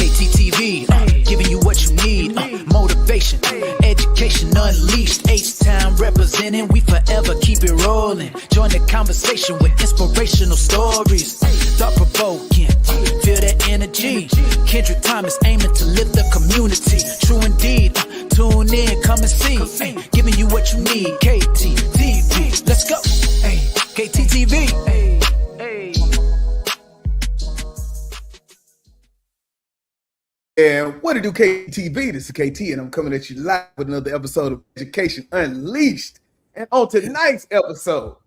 KTTV, giving you what you need. Motivation, education unleashed. H-Town representing, we forever keep it rolling. Join the conversation with inspirational stories. Thought-provoking, feel that energy. Kendrick Thomas aiming to lift the community. True indeed, tune in, come and see. Giving you what you need. KTTV, let's go. KTTV. And what to do, KTV? This is KT, and I'm coming at you live with another episode of Education Unleashed. And on tonight's episode,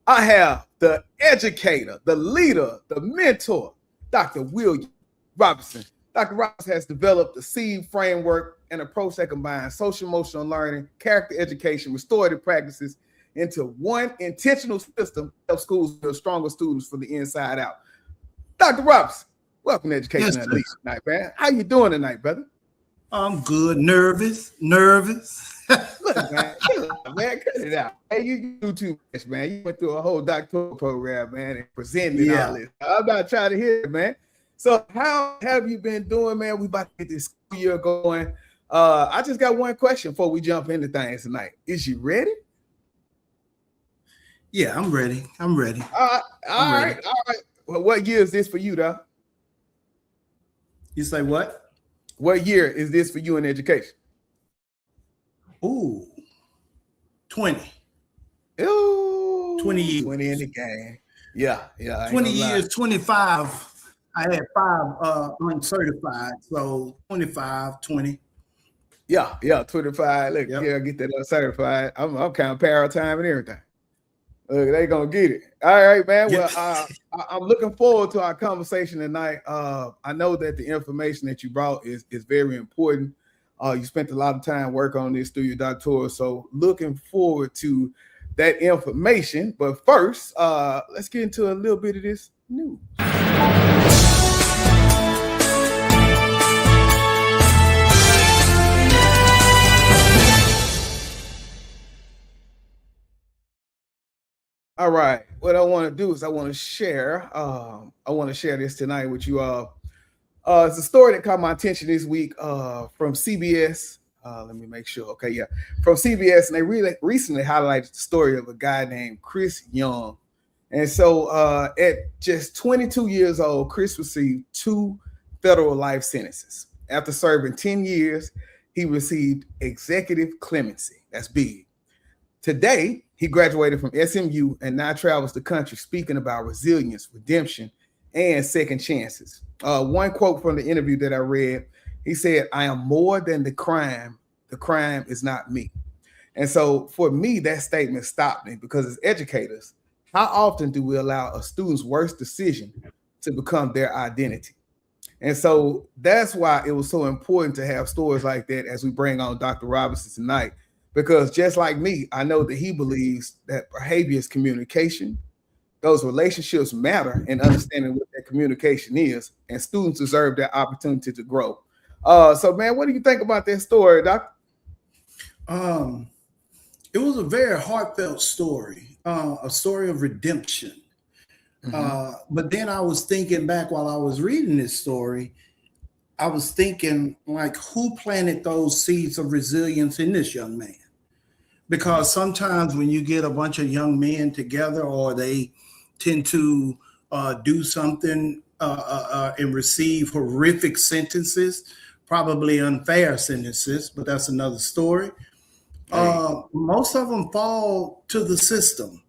I have the educator, the leader, the mentor, Dr. William Robinson. Dr. Robinson has developed a SEED framework and approach that combines social-emotional learning, character education, restorative practices into one intentional system to help schools build stronger students from the inside out. Dr. Robinson, welcome to Education Unleashed tonight, man. How you doing tonight, brother? I'm good. Nervous. Look, man, cut it out. Hey, you do too much, man. You went through a whole doctoral program, man, and presented all this. I'm not trying to hear it, man. So how have you been doing, man? We about to get this school year going. I just got one question before we jump into things tonight. Is you ready? Yeah, I'm ready. All right. Well, what year is this for you, though? You say what? What year is this for you in education? Ooh, 20. Ooh, 20 years. 20 in the game. Yeah. 20 years, 25. I had 5 uncertified, so 25, 20. Yeah, 25. Look, yeah, get that uncertified. I'm counting power time and everything. Look, they gonna get it. All right, man. Well, I'm looking forward to our conversation tonight. I know that the information that you brought is very important. You spent a lot of time working on this through your doctoral, so looking forward to that information. But first, let's get into a little bit of this news. All right, what I want to do is I want to share this tonight with you all. It's a story that caught my attention this week from CBS. Let me make sure. Okay, yeah, from CBS, and they really recently highlighted the story of a guy named Chris Young. And so at just 22 years old, Chris received 2 federal life sentences. After serving 10 years, he received executive clemency. That's big. Today, he graduated from SMU and now travels the country speaking about resilience, redemption, and second chances. One quote from the interview that I read, he said, "I am more than the crime. The crime is not me." And so for me, that statement stopped me, because as educators, how often do we allow a student's worst decision to become their identity? And so that's why it was so important to have stories like that as we bring on Dr. Robinson tonight. Because just like me, I know that he believes that behavior is communication. Those relationships matter in understanding what that communication is, and students deserve that opportunity to grow. So, man, what do you think about that story, Doc? It was a very heartfelt story, a story of redemption. But then I was thinking back while I was reading this story, I was thinking, like, who planted those seeds of resilience in this young man? Because sometimes when you get a bunch of young men together, or they tend to do something and receive horrific sentences, probably unfair sentences, but that's another story. Most of them fall to the system.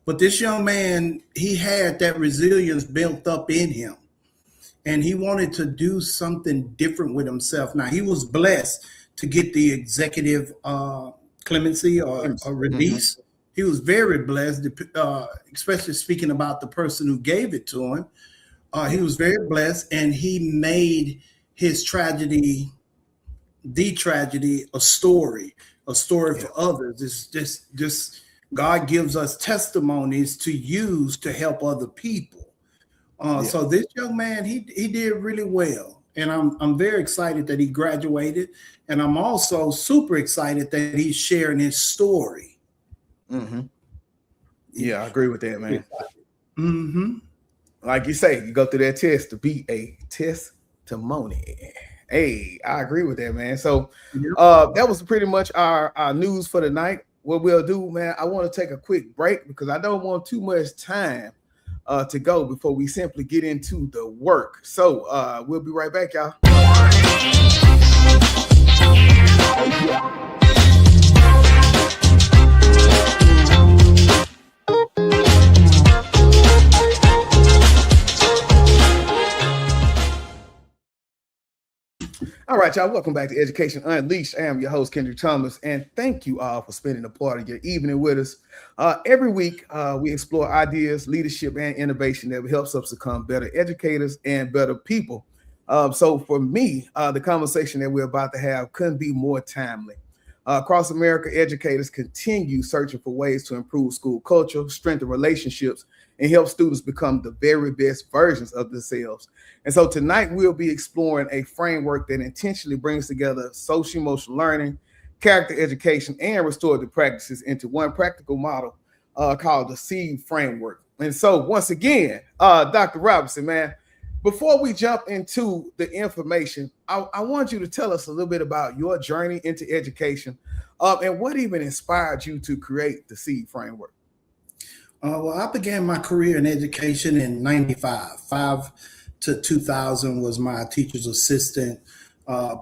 But this young man, he had that resilience built up in him, and he wanted to do something different with himself. Now, he was blessed to get the executive clemency or release. He was very blessed, especially speaking about the person who gave it to him. He was very blessed, and he made his tragedy, the tragedy, a story for others. It's just God gives us testimonies to use to help other people. So this young man, he did really well, and I'm very excited that he graduated, and I'm also super excited that he's sharing his story. Yeah, I agree with that, man. Like you say, you go through that test to be a test testimony. Hey, I agree with that, man. So Yep. that was pretty much our news for the night. What we'll do, man, I want to take a quick break because I don't want too much time to go before we simply get into the work. So we'll be right back, y'all. All right, y'all. Welcome back to Education Unleashed. I am your host, Kendrick Thomas, and thank you all for spending a part of your evening with us. Every week, we explore ideas, leadership, and innovation that helps us become better educators and better people. So for me, the conversation that we're about to have couldn't be more timely. Across America, educators continue searching for ways to improve school culture, strengthen relationships, and help students become the very best versions of themselves. And so tonight we'll be exploring a framework that intentionally brings together social emotional learning, character education, and restorative practices into one practical model called the SEED framework. And so once again, Dr. Robinson, man, before we jump into the information, I want you to tell us a little bit about your journey into education and what even inspired you to create the SEED framework. Well, I began my career in education in 95. 5 to 2000 was my teacher's assistant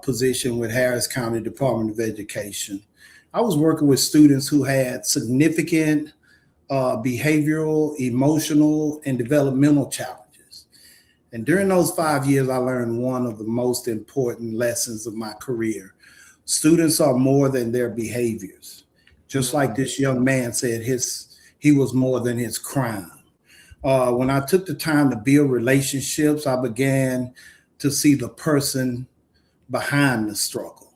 position with Harris County Department of Education. I was working with students who had significant behavioral, emotional, and developmental challenges. And during those 5 years, I learned one of the most important lessons of my career. Students are more than their behaviors. Just like this young man said, he was more than his crime. When I took the time to build relationships, I began to see the person behind the struggle.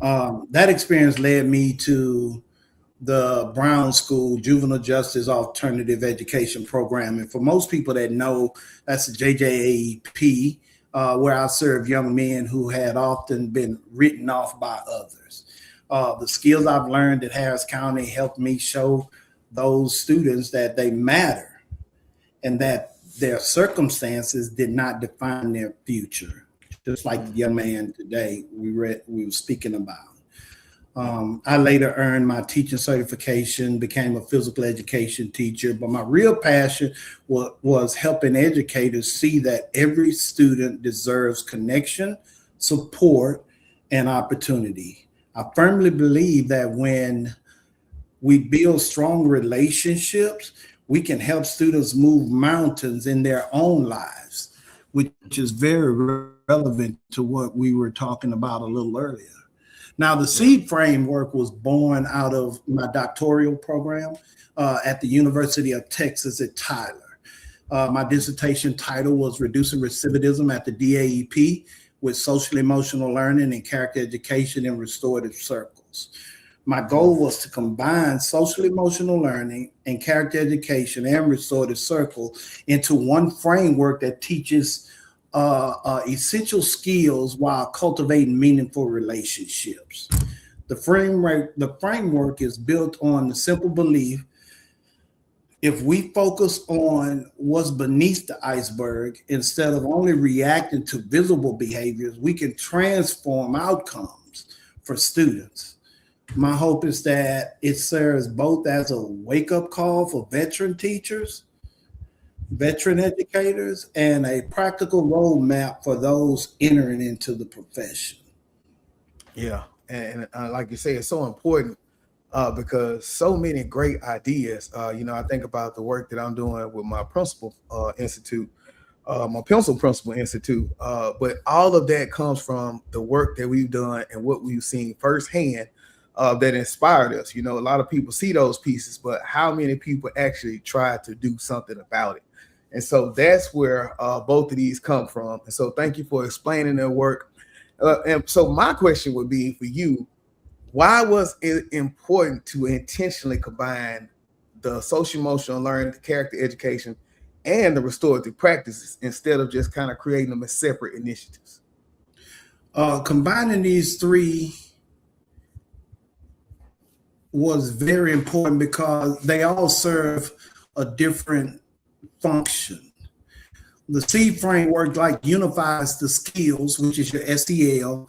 That experience led me to the Brown School Juvenile Justice Alternative Education Program. And for most people that know, that's the JJAEP, where I serve young men who had often been written off by others. The skills I've learned at Harris County helped me show those students that they matter and that their circumstances did not define their future, just like the young man today we were speaking about. I later earned my teaching certification, became a physical education teacher, but my real passion was helping educators see that every student deserves connection, support, and opportunity. I firmly believe that when we build strong relationships, we can help students move mountains in their own lives, which is very relevant to what we were talking about a little earlier. Now, the SEED framework was born out of my doctoral program at the University of Texas at Tyler. My dissertation title was Reducing Recidivism at the DAEP with Social Emotional Learning and Character Education in Restorative Circles. My goal was to combine social emotional learning and character education and restorative circle into one framework that teaches essential skills while cultivating meaningful relationships. The framework is built on the simple belief: if we focus on what's beneath the iceberg instead of only reacting to visible behaviors, we can transform outcomes for students. My hope is that it serves both as a wake-up call for veteran teachers, veteran educators, and a practical roadmap for those entering into the profession. Yeah, and like you say, it's so important because so many great ideas. I think about the work that I'm doing with my principal institute, my Pencil Principal Institute, but all of that comes from the work that we've done and what we've seen firsthand that inspired us. A lot of people see those pieces, but how many people actually try to do something about it? And so that's where both of these come from. And so thank you for explaining their work. And so my question would be for you, why was it important to intentionally combine the social emotional learning, the character education, and the restorative practices instead of just kind of creating them as separate initiatives? Combining these three was very important because they all serve a different function. The SEED framework like unifies the skills, which is your SEL,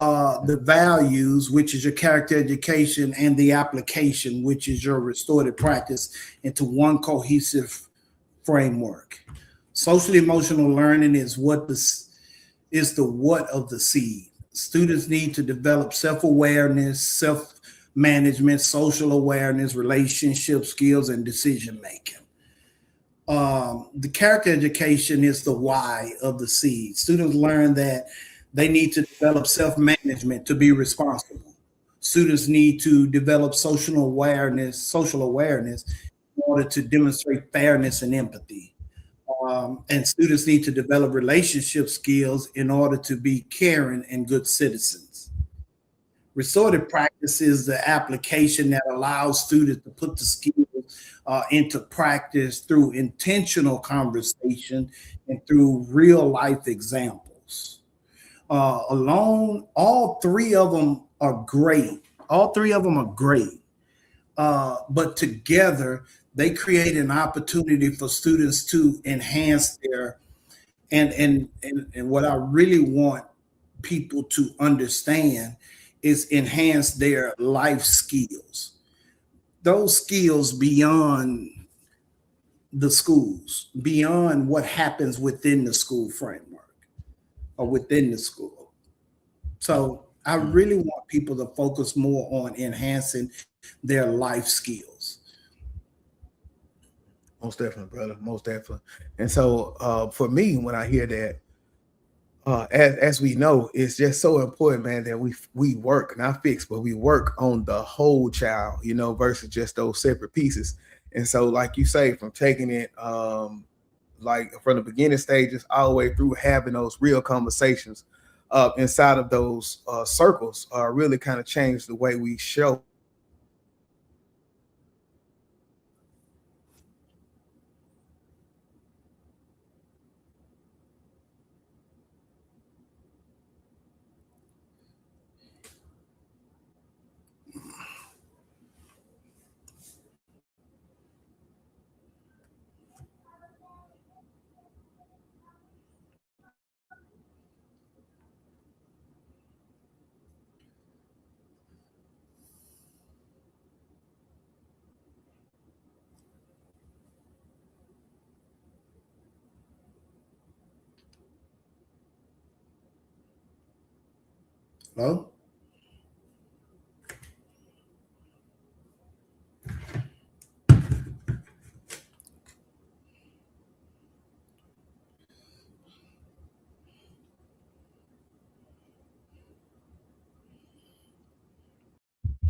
the values, which is your character education, and the application, which is your restorative practice, into one cohesive framework. Social emotional learning is the what of the seed. Students need to develop self-awareness, self-management, social awareness, relationship skills, and decision making. The character education is the why of the seed. Students learn that they need to develop self-management to be responsible. Students need to develop social awareness in order to demonstrate fairness and empathy. And students need to develop relationship skills in order to be caring and good citizens. Restorative practice is the application that allows students to put the skills into practice through intentional conversation and through real life examples. Alone, all three of them are great. All three of them are great. But together, they create an opportunity for students to enhance their and what I really want people to understand is enhance their life skills. Those skills beyond the schools, beyond what happens within the school framework or within the school. So I really want people to focus more on enhancing their life skills. Most definitely, brother. Most definitely. And so for me, when I hear that, as we know, it's just so important, man, that we work, not fix, but we work on the whole child, versus just those separate pieces. And so, like you say, from taking it like from the beginning stages all the way through having those real conversations inside of those circles really kind of change the way we show. Hello?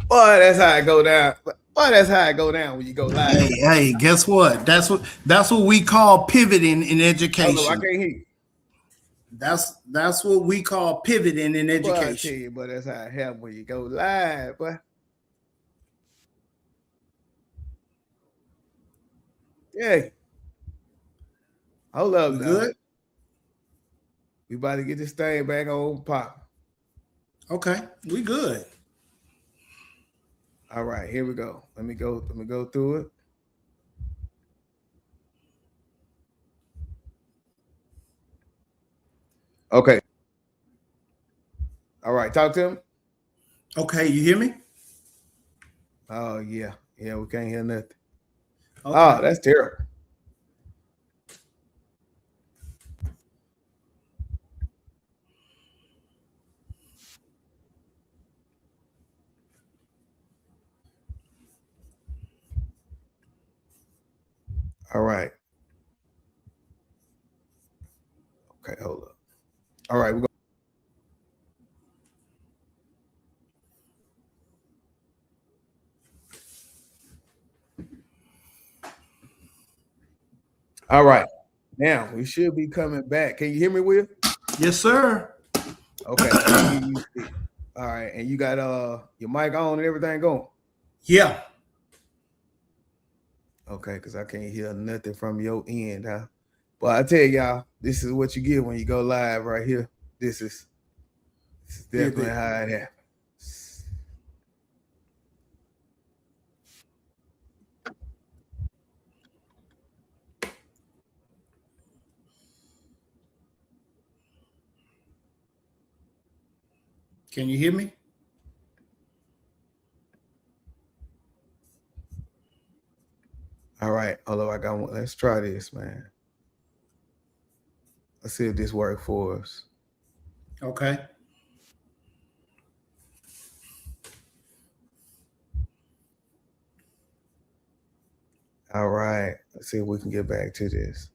Boy, that's how it go down. Boy, that's how it go down when you go live. Hey, guess what? That's what we call pivoting in Hold on, I education. can't hear you. That's what we call pivoting in Boy, I tell education. you, but that's how it happens when you go live, boy. Yeah. Hold up, We now. good? We about to get this thing back on pop. Okay, we good. All right, here we go. Let me go through it. Okay. All right, talk to him. Okay, you hear me? Oh yeah. Yeah, we can't hear nothing. Okay. Oh, that's terrible. All right. Okay, hold up. All right, we're going. All right. Now we should be coming back. Can you hear me, Will? Yes, sir. Okay. All right, and you got your mic on and everything going. Yeah. Okay, because I can't hear nothing from your end, huh? But I tell y'all, this is what you get when you go live right here. This is definitely how it happens. Can you hear me? All right, although I got one. Let's try this, man. Let's see if this works for us. Okay. All right, let's see if we can get back to this.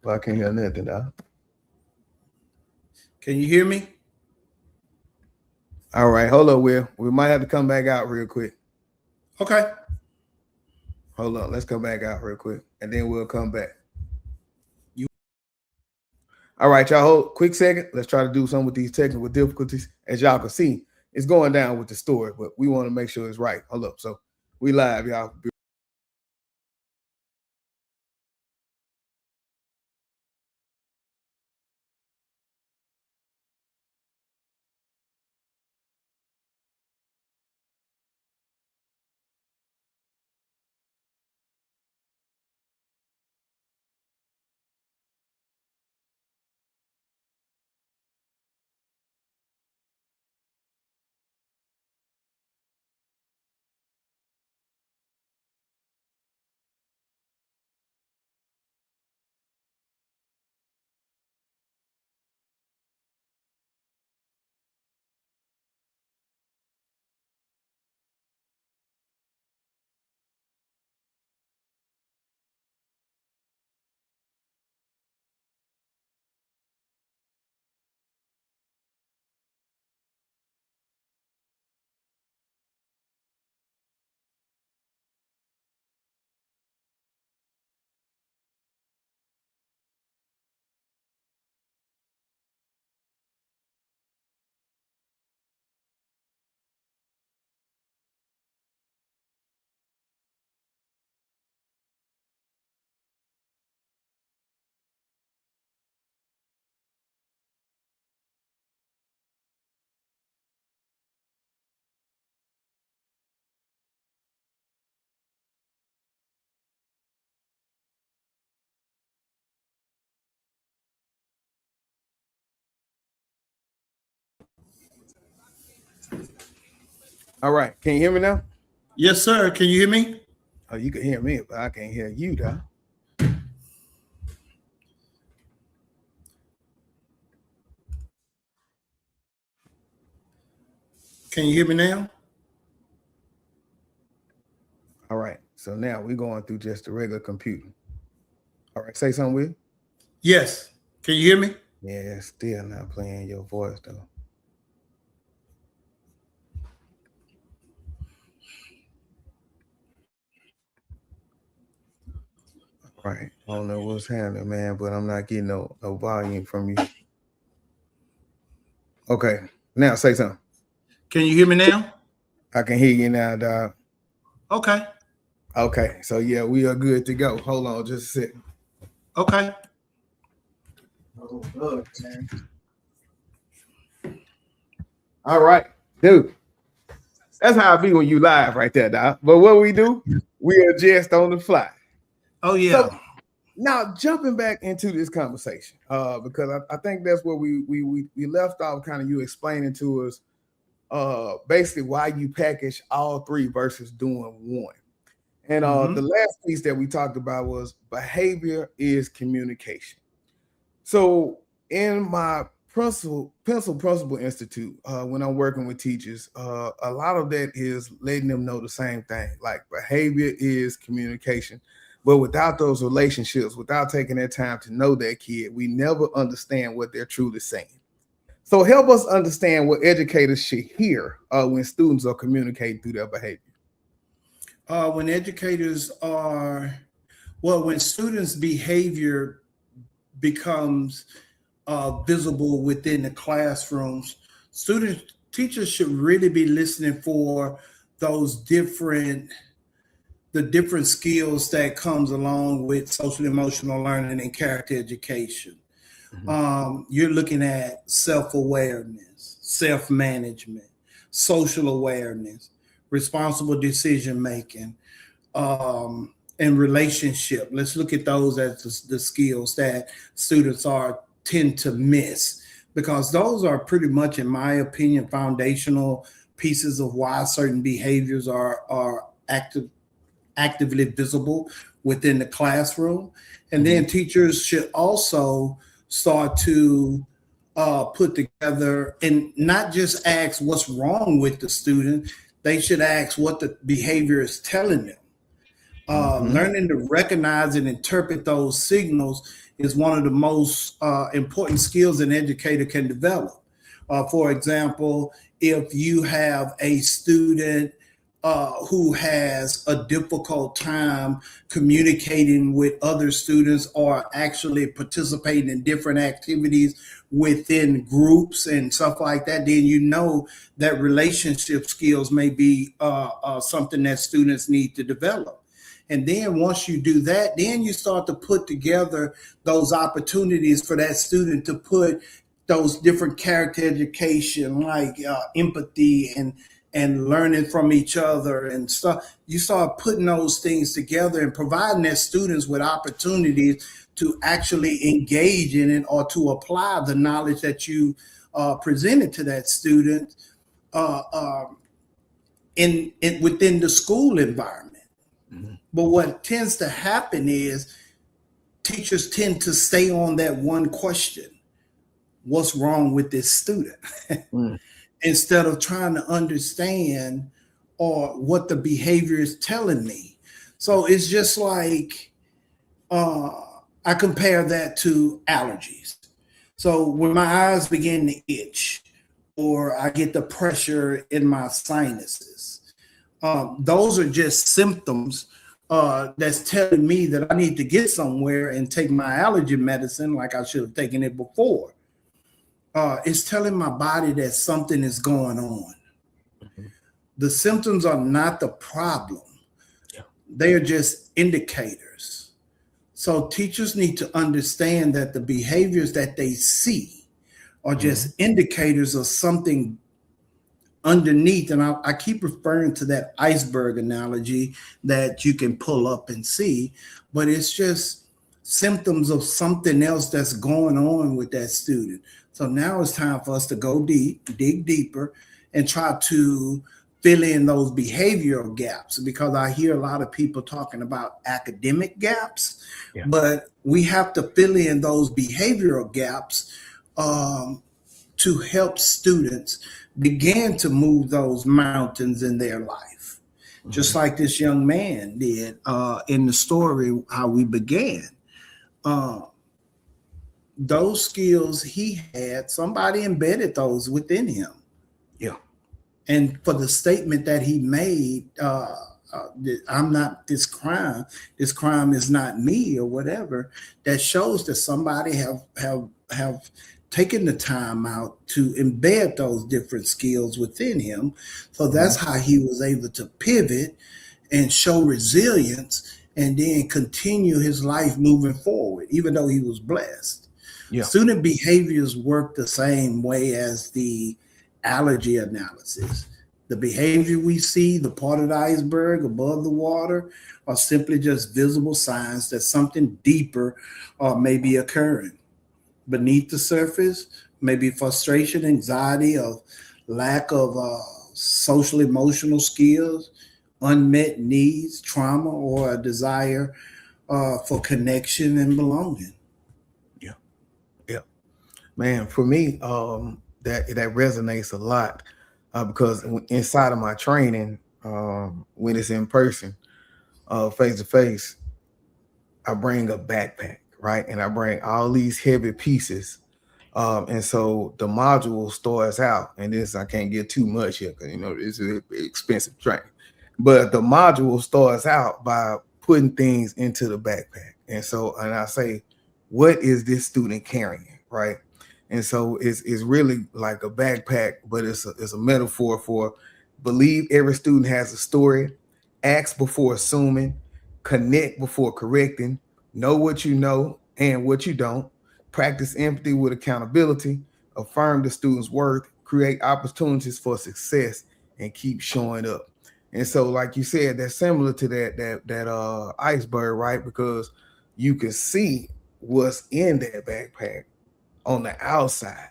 Well, I can't hear nothing, dog. Can you hear me? All right, hold up, Will. We might have to come back out real quick. Okay. Hold on, let's come back out real quick, and then we'll come back. All right, y'all, hold quick second. Let's try to do something with these technical difficulties. As y'all can see, it's going down with the story, but we want to make sure it's right. Hold up. So we live, y'all. All right, can you hear me now? Yes, sir. Can you hear me? Oh, you can hear me, but I can't hear you, dog. Can you hear me now? All right, so now we're going through just the regular computing. All right, say something, Will. Yes. Can you hear me? Yeah, still not playing your voice though. All right, I don't know what's happening, man, but I'm not getting no volume from you. Okay, now say something. Can you hear me now? I can hear you now, dog. Okay. Okay, so yeah, we are good to go. Hold on just a second. Okay. Oh, look, man. All right, dude. That's how I be when you live right there, dog. But what we do, we adjust on the fly. Oh, yeah. So now jumping back into this conversation, because I think that's where we left off, kind of you explaining to us basically why you package all three versus doing one. And the last piece that we talked about was behavior is communication. So in my Pencil Principal Institute, when I'm working with teachers, a lot of that is letting them know the same thing. Like behavior is communication. But without those relationships, without taking that time to know that kid, we never understand what they're truly saying. So help us understand what educators should hear when students are communicating through their behavior. When educators are, well, when students' behavior becomes visible within the classrooms, teachers should really be listening for those different the different skills that comes along with social emotional learning and character education. You're looking at self-awareness, self-management, social awareness, responsible decision making, and relationship. Let's look at those as the skills that students tend to miss, because those are pretty much, in my opinion, foundational pieces of why certain behaviors are actively visible within the classroom. And then teachers should also start to put together and not just ask what's wrong with the student, they should ask what the behavior is telling them. Learning to recognize and interpret those signals is one of the most important skills an educator can develop. For example, if you have a student who has a difficult time communicating with other students or actually participating in different activities within groups and stuff like that, then you know that relationship skills may be something that students need to develop. And then once you do that, then you start to put together those opportunities for that student to put those different character education, like empathy and learning from each other and stuff. You start putting those things together and providing their students with opportunities to actually engage in it or to apply the knowledge that you presented to that student within the school environment. But what tends to happen is teachers tend to stay on that one question: what's wrong with this student? Instead of trying to understand or what the behavior is telling me. So it's just like I compare that to allergies. So when my eyes begin to itch or I get the pressure in my sinuses, those are just symptoms that's telling me that I need to get somewhere and take my allergy medicine like I should have taken it before. It's telling my body that something is going on. The symptoms are not the problem. They are just indicators. So teachers need to understand that the behaviors that they see are just indicators of something underneath. And I keep referring to that iceberg analogy that you can pull up and see, but it's just symptoms of something else that's going on with that student. So now it's time for us to go deep, dig deeper, and try to fill in those behavioral gaps, because I hear a lot of people talking about academic gaps, but we have to fill in those behavioral gaps to help students begin to move those mountains in their life. Just like this young man did in the story, how we began. Those skills he had, somebody embedded those within him. And for the statement that he made, I'm not this crime is not me, or whatever, that shows that somebody have taken the time out to embed those different skills within him. So that's how he was able to pivot and show resilience and then continue his life moving forward, even though he was blessed. Student behaviors work the same way as the allergy analysis. The behavior we see, the part of the iceberg above the water, are simply just visible signs that something deeper may be occurring. Beneath the surface, maybe frustration, anxiety, of lack of social emotional skills, unmet needs, trauma, or a desire for connection and belonging. Man, for me, that resonates a lot because inside of my training, when it's in person, face to face, I bring a backpack, right? And I bring all these heavy pieces. And so the module starts out, and this, I can't get too much here because, this is expensive training, but the module starts out by putting things into the backpack. And I say, what is this student carrying, right? And so it's really like a backpack, but it's a metaphor for believe every student has a story, ask before assuming, connect before correcting, know what you know and what you don't, practice empathy with accountability, affirm the student's worth, create opportunities for success, and keep showing up. And so, like you said, that's similar to that iceberg, right? Because you can see what's in that backpack on the outside,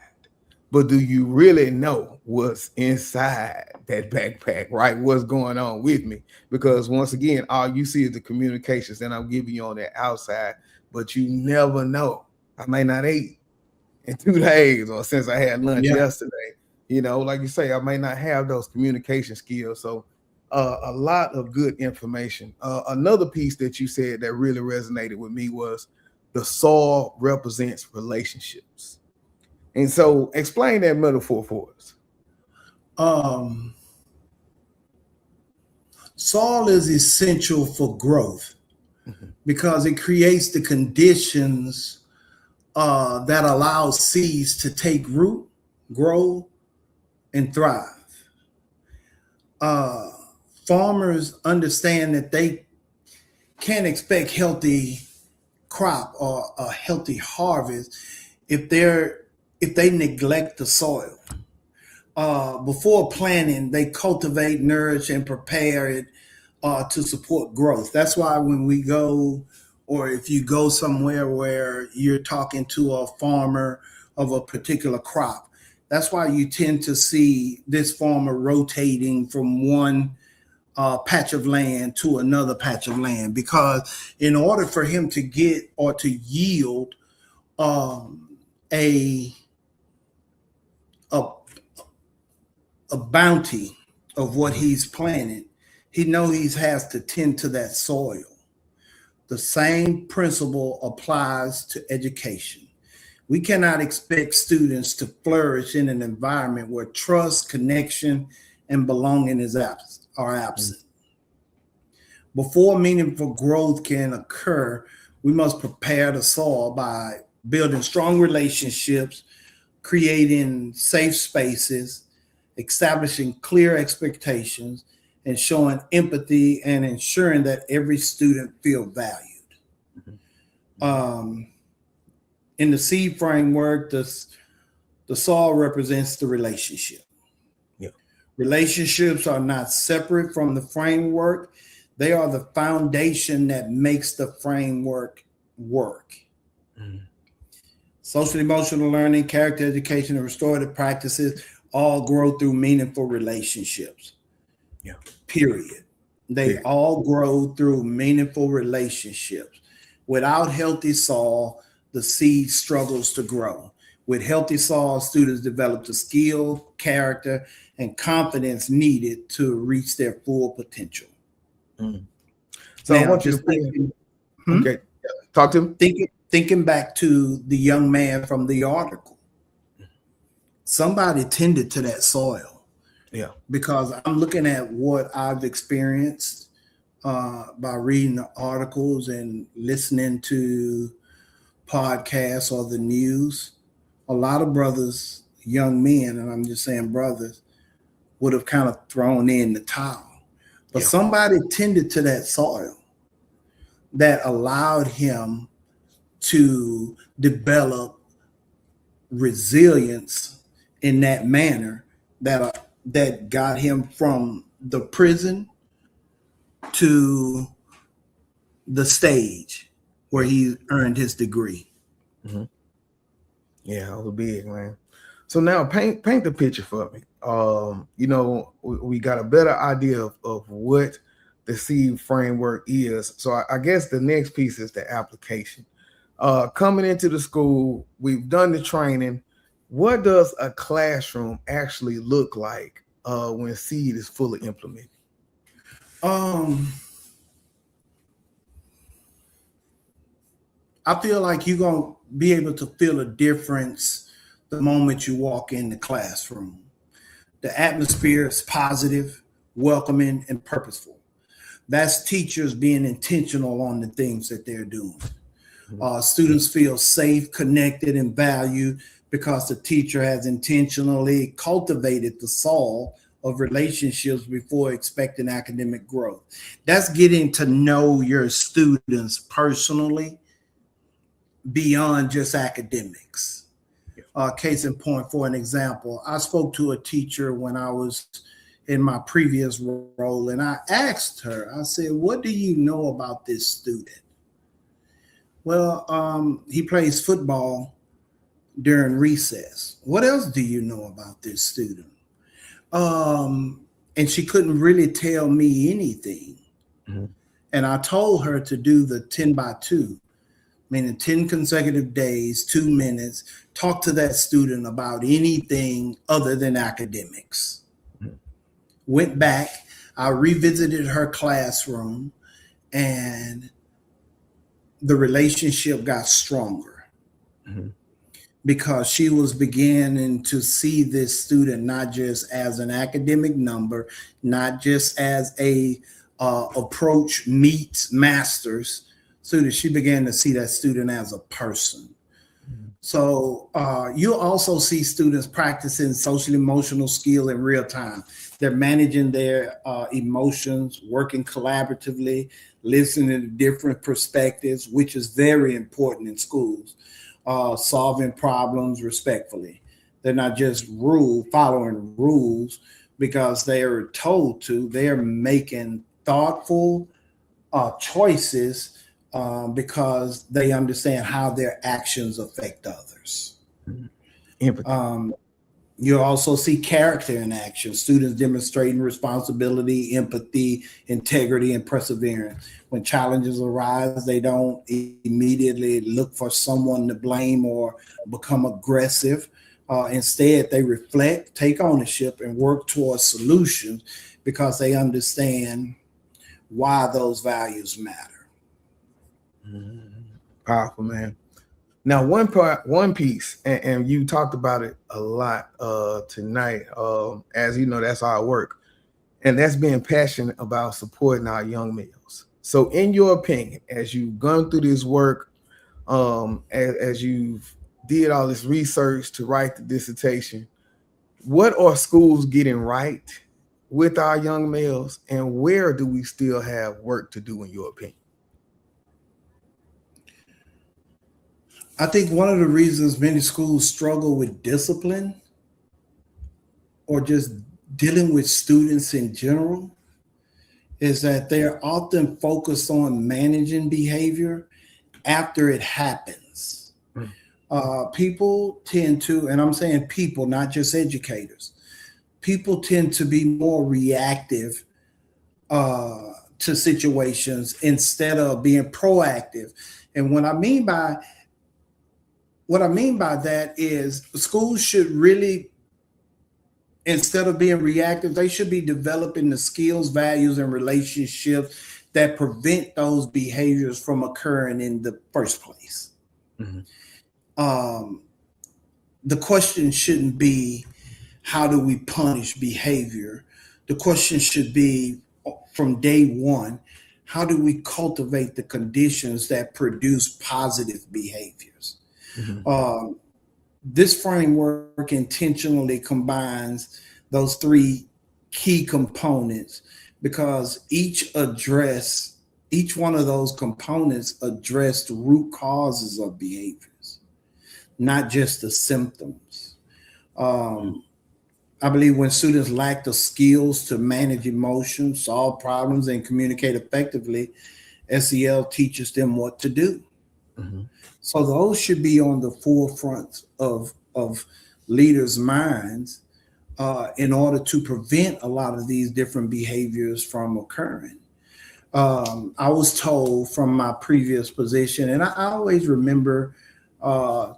but do you really know what's inside that backpack, right? What's going on with me? Because once again, all you see is the communications that I'm giving you on that outside, but you never know. I may not eat in 2 days or since I had lunch yesterday. You know, like you say, I may not have those communication skills. So a lot of good information. Another piece that you said that really resonated with me was the soil represents relationships. And so explain that metaphor for us. Soil is essential for growth because it creates the conditions that allow seeds to take root, grow, and thrive. Farmers understand that they can't expect healthy crop or a healthy harvest if they neglect the soil. Before planting, they cultivate, nourish, and prepare it to support growth. That's why when we go, or if you go somewhere where you're talking to a farmer of a particular crop, that's why you tend to see this farmer rotating from one patch of land to another patch of land, because in order for him to get or to yield a bounty of what he's planted, he knows he has to tend to that soil. The same principle applies to education. We cannot expect students to flourish in an environment where trust, connection, and belonging are absent. Before meaningful growth can occur, we must prepare the soil by building strong relationships, creating safe spaces, establishing clear expectations, and showing empathy and ensuring that every student feels valued. In the seed framework, the soil represents the relationship. Yeah. Relationships are not separate from the framework. They are the foundation that makes the framework work. Social emotional learning, character education, and restorative practices all grow through meaningful relationships. Yeah. Period. They all grow through meaningful relationships. Without healthy soil, the seed struggles to grow. With healthy soil, students develop the skill, character, and confidence needed to reach their full potential. So now, I want you to okay, talk to him. Thinking back to the young man from the article, somebody tended to that soil. Yeah. Because I'm looking at what I've experienced by reading the articles and listening to podcasts or the news. A lot of brothers, young men, and I'm just saying brothers, would have kind of thrown in the towel. But somebody tended to that soil that allowed him to develop resilience in that manner that got him from the prison to the stage where he earned his degree. Yeah, that was big, man. So now paint the picture for me. You know, we got a better idea of what the seed framework is. So I guess the next piece is the application. Coming into the school, we've done the training. What does a classroom actually look like when seed is fully implemented? I feel like you're going to be able to feel a difference the moment you walk in the classroom. The atmosphere is positive, welcoming, and purposeful. That's teachers being intentional on the things that they're doing. Students feel safe, connected, and valued because the teacher has intentionally cultivated the soil of relationships before expecting academic growth. That's getting to know your students personally beyond just academics. Case in point, for an example, I spoke to a teacher when I was in my previous role, and I asked her, I said, what do you know about this student? Well, he plays football during recess. What else do you know about this student? And she couldn't really tell me anything. Mm-hmm. And I told her to do the 10 by 2, meaning 10 consecutive days, 2 minutes, talk to that student about anything other than academics. Mm-hmm. Went back, I revisited her classroom, and the relationship got stronger. Mm-hmm. Because she was beginning to see this student not just as an academic number, not just as a approach meets masters student. She began to see that student as a person. Mm-hmm. So you'll also see students practicing social emotional skill in real time. They're managing their emotions, working collaboratively, listening to different perspectives, which is very important in schools. Solving problems respectfully. They're not just following rules because they are told to. They're making thoughtful choices because they understand how their actions affect others. You'll also see character in action, students demonstrating responsibility, empathy, integrity, and perseverance. When challenges arise, they don't immediately look for someone to blame or become aggressive. Instead, they reflect, take ownership, and work towards solutions because they understand why those values matter. Powerful, man. Now, one piece, and you talked about it a lot tonight. As you know, that's our work, and that's being passionate about supporting our young males. So, in your opinion, as you've gone through this work, as you've did all this research to write the dissertation, what are schools getting right with our young males, and where do we still have work to do, in your opinion? I think one of the reasons many schools struggle with discipline or just dealing with students in general is that they're often focused on managing behavior after it happens. People tend to, and I'm saying people, not just educators, people tend to be more reactive to situations instead of being proactive. And what I mean by that is schools should really, instead of being reactive, they should be developing the skills, values, and relationships that prevent those behaviors from occurring in the first place. Mm-hmm. The question shouldn't be, how do we punish behavior? The question should be, from day one, how do we cultivate the conditions that produce positive behaviors? Mm-hmm. This framework intentionally combines those 3 key components because each one of those components address the root causes of behaviors, not just the symptoms. I believe when students lack the skills to manage emotions, solve problems, and communicate effectively, SEL teaches them what to do. Mm-hmm. So those should be on the forefront of leaders' minds in order to prevent a lot of these different behaviors from occurring. I was told from my previous position, and I always remember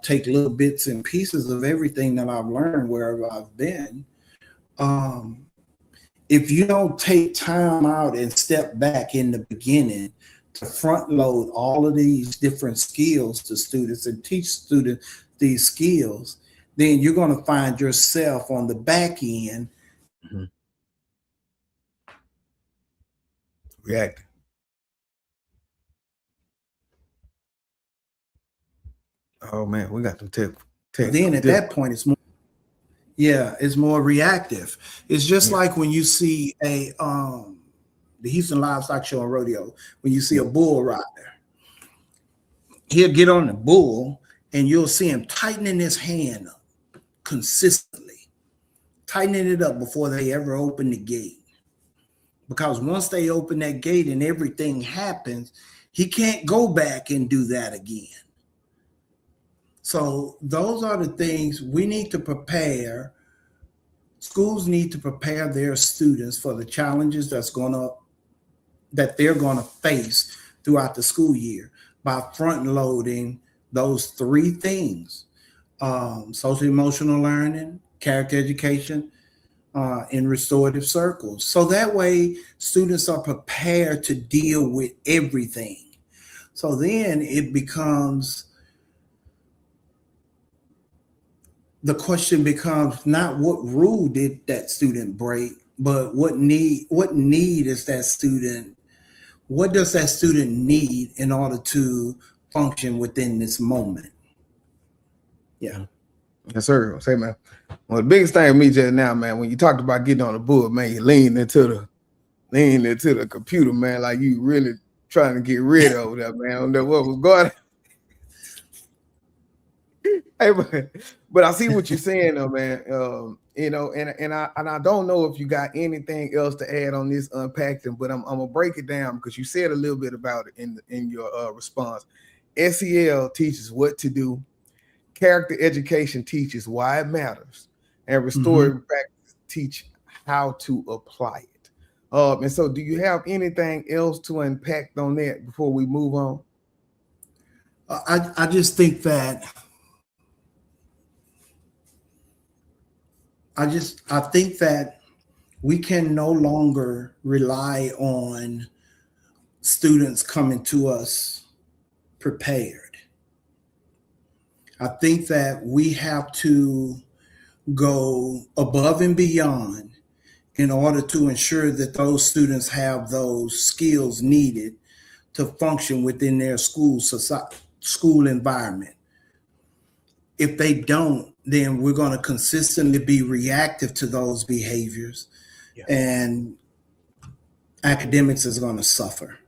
take little bits and pieces of everything that I've learned wherever I've been. If you don't take time out and step back in the beginning to front load all of these different skills to students and teach students these skills, then you're going to find yourself on the back end reacting. Oh man, we got them tech. Then at that point, it's more. Yeah, it's more reactive. It's just like when you see the Houston Livestock Show and Rodeo, when you see a bull rider, he'll get on the bull and you'll see him tightening his hand up consistently, tightening it up before they ever open the gate. Because once they open that gate and everything happens, he can't go back and do that again. So those are the things we need to prepare. Schools need to prepare their students for the challenges that they're going to face throughout the school year by front loading those three things: social emotional learning, character education, and restorative circles. So that way students are prepared to deal with everything. So then it becomes, the question becomes not what rule did that student break, but what need is that student, what does that student need in order to function within this moment? Yeah. Yes, sir. Say, man. Well, the biggest thing with me just now, man, when you talked about getting on the board, man, you leaned into the computer, man, like you really trying to get rid of that, man. I don't know what was going on. Hey, but I see what you're saying, though, man. You know, and I don't know if you got anything else to add on this unpacking, but I'm gonna break it down because you said a little bit about it in your response. SEL teaches what to do. Character education teaches why it matters, and restorative practices teach how to apply it. And so, do you have anything else to unpack on that before we move on? I just think that I think that we can no longer rely on students coming to us prepared. I think that we have to go above and beyond in order to ensure that those students have those skills needed to function within their school environment. If they don't, then we're going to consistently be reactive to those behaviors, and academics is going to suffer.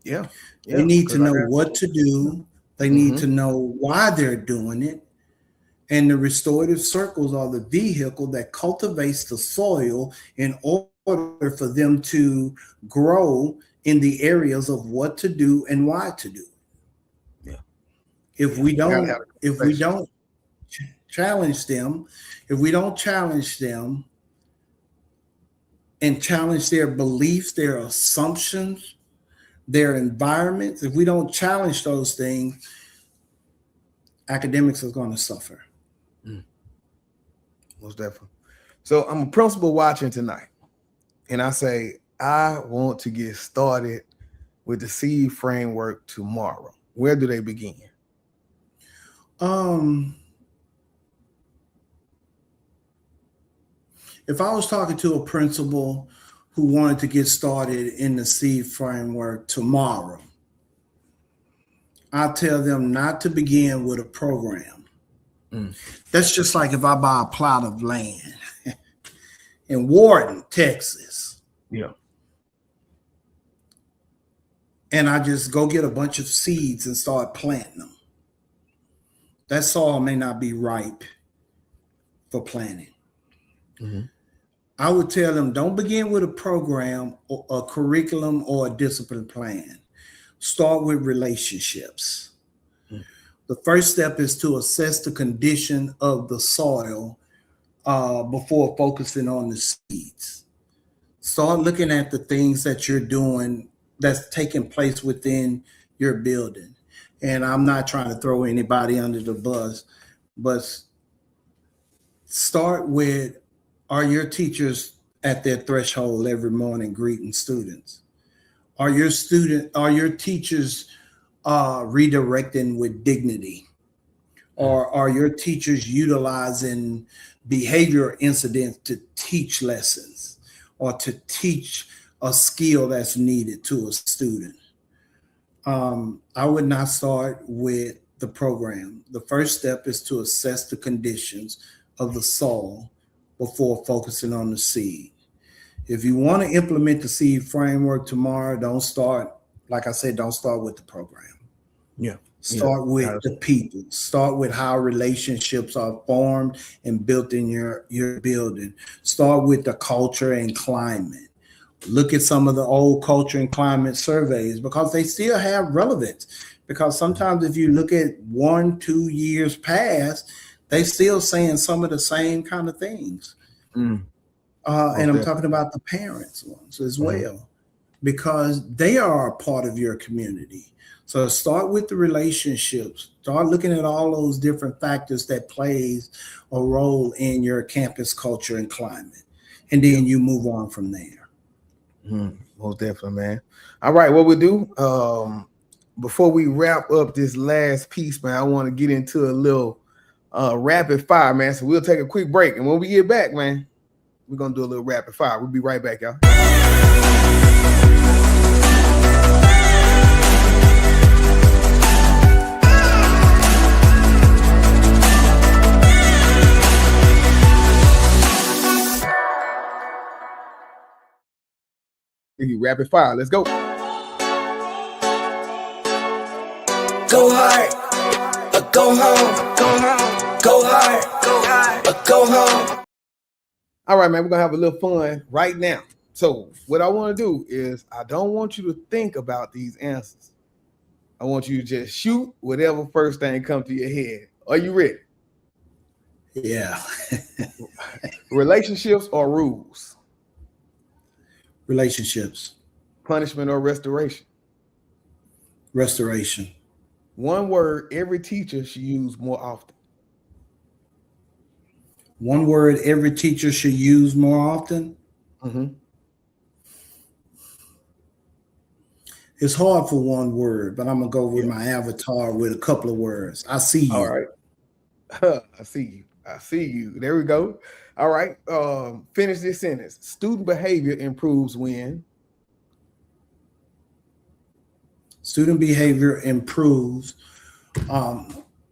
Yeah. They need to know what to do. They need to know why they're doing it. And the restorative circles are the vehicle that cultivates the soil in order for them to grow in the areas of what to do and why to do. Yeah. If we don't challenge them, and challenge their beliefs, their assumptions, their environments, if we don't challenge those things, academics are going to suffer. Most definitely. So I'm a principal watching tonight, and I say I want to get started with the seed framework tomorrow. Where do they begin? If I was talking to a principal who wanted to get started in the seed framework tomorrow, I tell them not to begin with a program. That's just like if I buy a plot of land in Warden, Texas. Yeah. And I just go get a bunch of seeds and start planting them. That soil may not be ripe for planting. I would tell them, don't begin with a program or a curriculum or a discipline plan. Start with relationships. The first step is to assess the condition of the soil before focusing on the seeds. Start looking at the things that you're doing that's taking place within your building. And I'm not trying to throw anybody under the bus, but start with, are your teachers at their threshold every morning greeting students? Are your teachers redirecting with dignity? Or are your teachers utilizing behavior incidents to teach lessons or to teach a skill that's needed to a student? I would not start with the program. The first step is to assess the conditions of the soil before focusing on the seed. If you want to implement the seed framework tomorrow, don't start, like I said, don't start with the program. Yeah. Start with the people. Start with how relationships are formed and built in your building. Start with the culture and climate. Look at some of the old culture and climate surveys because they still have relevance. Because sometimes if you look at 1-2 years past, they still saying some of the same kind of things. And I'm talking about the parents ones as well, because they are a part of your community. So start with the relationships. Start looking at all those different factors that plays a role in your campus culture and climate. And then you move on from there. Most definitely, man. All right, what we'll do, before we wrap up this last piece, man, I want to get into a little rapid fire, man. So we'll take a quick break. And when we get back, man, we're going to do a little rapid fire. We'll be right back, y'all. Rapid fire. Let's go. Go hard, or go home, go home, go hard, or go home. All right, man, we're going to have a little fun right now. So what I want to do is I don't want you to think about these answers. I want you to just shoot whatever first thing comes to your head. Are you ready? Yeah. Relationships or rules? Relationships. Punishment or restoration? Restoration. One word every teacher should use more often. One word every teacher should use more often. It's hard for one word, but I'm going to go with my avatar with a couple of words. I see you. All right. I see you. I see you. There we go. All right. Finish this sentence. Student behavior improves when? Student behavior improves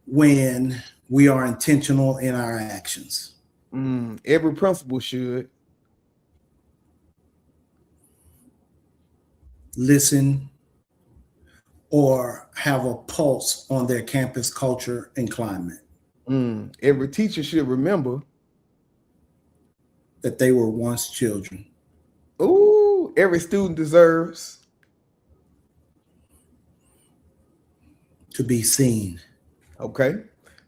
when we are intentional in our actions. Every principal should listen or have a pulse on their campus culture and climate. Every teacher should remember that they were once children. Ooh, every student deserves to be seen. Okay.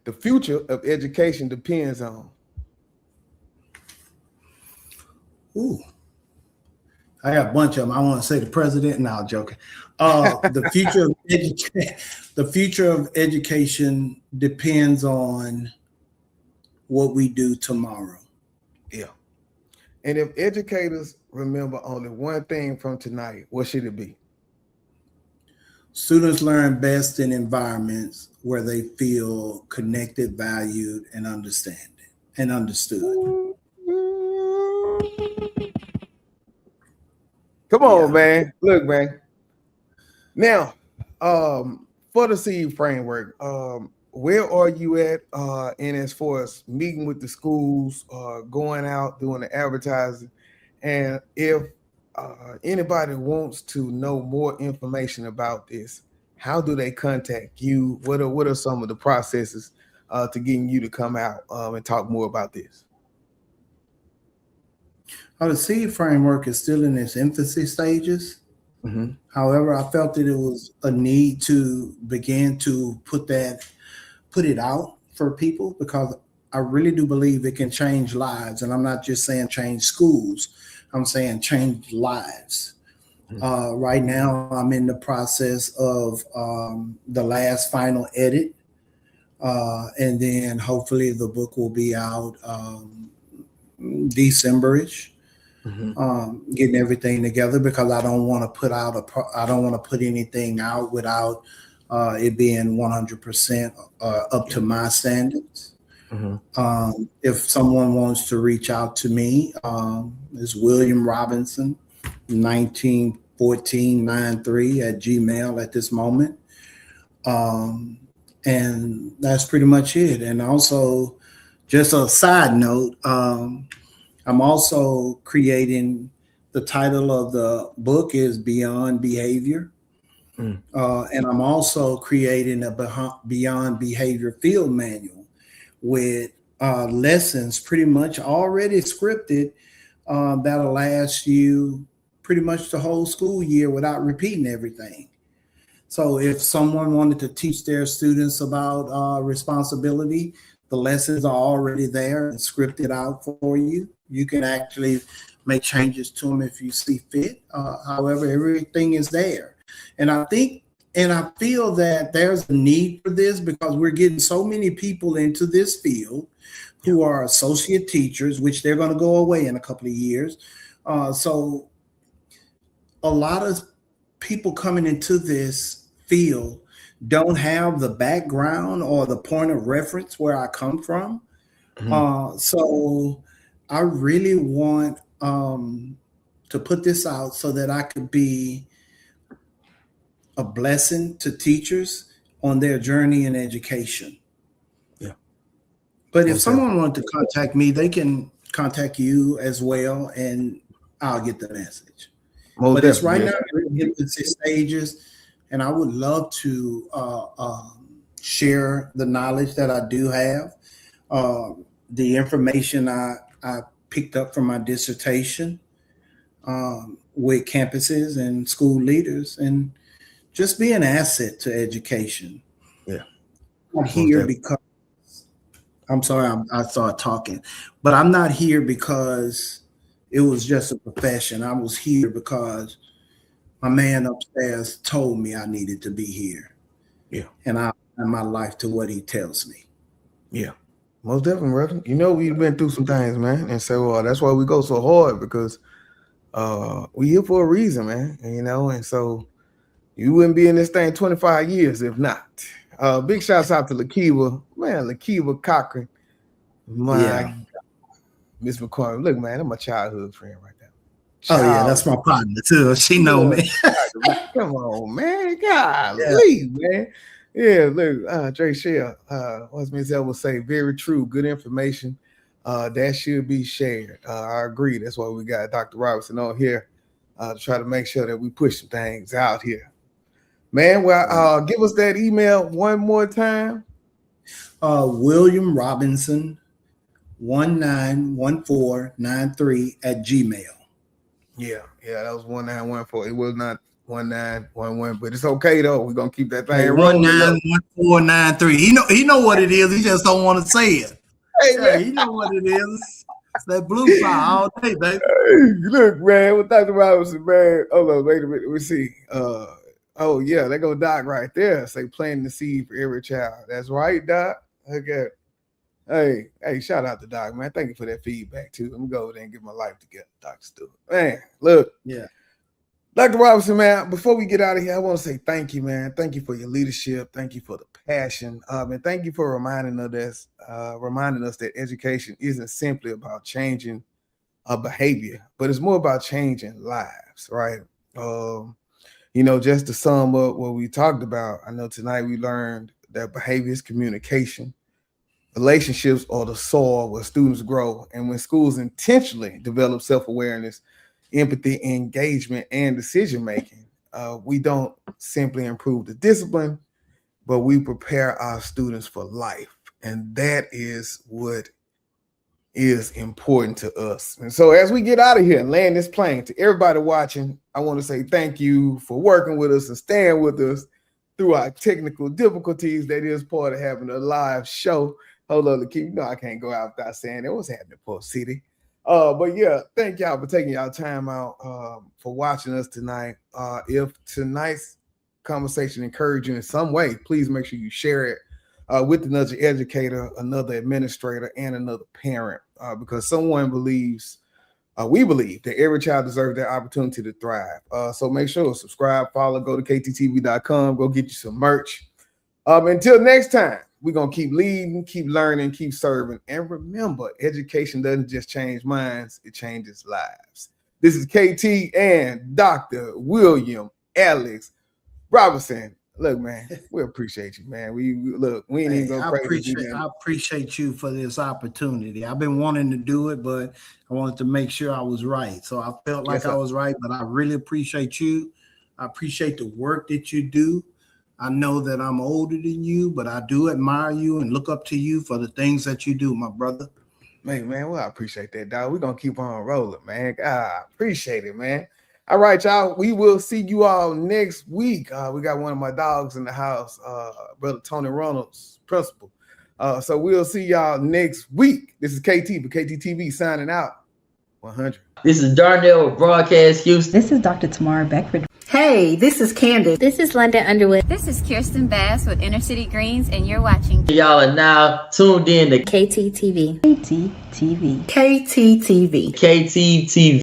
The future of education depends on. Ooh. I got a bunch of them. I want to say the president. No, I'm joking. The future of education depends on what we do tomorrow. Yeah. And if educators remember only one thing from tonight, what should it be? Students learn best in environments where they feel connected, valued, and understood. Come on, man. Look, man. Now, for the seed framework, where are you at in as far as meeting with the schools, going out, doing the advertising? And if anybody wants to know more information about this, how do they contact you? What are some of the processes to getting you to come out and talk more about this? The seed framework is still in its infancy stages. However, I felt that it was a need to begin to put it out for people, because I really do believe it can change lives. And I'm not just saying change schools, I'm saying change lives. Right now, I'm in the process of the last final edit. And then hopefully the book will be out December-ish. Getting everything together, because I don't want to put anything out without it being 100% up to my standards. If someone wants to reach out to me, it's William Robinson 191493 at this moment. And that's pretty much it. And also Just a side note, I'm also creating, the title of the book is Beyond Behavior. And I'm also creating a Beyond Behavior field manual with lessons pretty much already scripted that'll last you pretty much the whole school year without repeating everything. So if someone wanted to teach their students about responsibility, the lessons are already there and scripted out for you. You can actually make changes to them if you see fit. However, everything is there. And I feel that there's a need for this because we're getting so many people into this field who are associate teachers, which they're going to go away in a couple of years. So a lot of people coming into this field don't have the background or the point of reference where I come from. So I really want to put this out so that I could be a blessing to teachers on their journey in education. Yeah. But if someone wanted to contact me, they can contact you as well, and I'll get the message. But it's right now in infancy stages, and I would love to share the knowledge that I do have, the information I picked up from my dissertation with campuses and school leaders, and just be an asset to education. Yeah. I'm here because, I'm sorry, I started talking, but I'm not here because it was just a profession. I was here because my man upstairs told me I needed to be here. Yeah. And I add my life to what he tells me. Yeah. Most definitely, brother. You know, we've been through some things, man. And so that's why we go so hard, because we here for a reason, man. And, you know, and so you wouldn't be in this thing 25 years if not. Big shouts out to Lakiva, man, Lakiva Cochran. Miss McCormick. Look, man, I'm my childhood friend right there. Oh, yeah, that's my partner, too. She know me. Come on, man. Golly, man. Yeah, look, Dre Shell, what's Miss El will say, very true, good information. That should be shared. I agree. That's why we got Dr. Robertson on here to try to make sure that we push some things out here. Man, well, give us that email one more time. William Robinson 191493 at Gmail. Yeah, that was 1914. It was not 1911, but it's okay though. We're gonna keep that thing rolling. 191493. He know what it is. He just don't want to say it. Hey, he know what it is. It's that blue fire all day, baby. Hey, look, man, with Dr. Robinson, man. Hold on, wait a minute. Let me see. Oh yeah, there go Doc right there. Say planting the seed for every child. That's right, Doc. Okay. Hey, shout out to Doc, man. Thank you for that feedback too. Let me go over there and get my life together, Dr. Stewart. Man, look. Yeah. Dr. Robinson, man, before we get out of here, I want to say thank you, man. Thank you for your leadership. Thank you for the passion. And thank you for reminding us that education isn't simply about changing a behavior, but it's more about changing lives, right? You know, just to sum up what we talked about, I know tonight we learned that behavior is communication. Relationships are the soil where students grow. And when schools intentionally develop self-awareness, empathy, engagement, and decision-making, we don't simply improve the discipline, but we prepare our students for life. And that is what is important to us. And so as we get out of here and land this plane, to everybody watching, I want to say thank you for working with us and staying with us through our technical difficulties. That is part of having a live show. Hold on, you know I can't go out without saying it. What's happening, Port City? But yeah, thank y'all for taking y'all time out for watching us tonight. If tonight's conversation encouraged you in some way, please make sure you share it with another educator, another administrator, and another parent, because we believe that every child deserves that opportunity to thrive. So make sure to subscribe, follow, go to kttv.com, go get you some merch. Until next time, we're going to keep leading, keep learning, keep serving. And remember, education doesn't just change minds, it changes lives. This is KT and Dr. William Alex Robinson Look, man, we appreciate you, man. We ain't even go crazy. I appreciate you for this opportunity. I've been wanting to do it, but I wanted to make sure I was right. So I felt like I was right, but I really appreciate you. I appreciate the work that you do. I know that I'm older than you, but I do admire you and look up to you for the things that you do, my brother. Man, well, I appreciate that, dog. We're going to keep on rolling, man. I appreciate it, man. All right, y'all. We will see you all next week. We got one of my dogs in the house, Brother Tony Reynolds, principal. So we'll see y'all next week. This is KT, but KTTV signing out. 100. This is Darnell with Broadcast Houston. This is Dr. Tamara Beckford. Hey, this is Candace. This is London Underwood. This is Kirsten Bass with Inner City Greens, and you're watching. Y'all are now tuned in to KTTV. KTTV. KTTV. KTTV.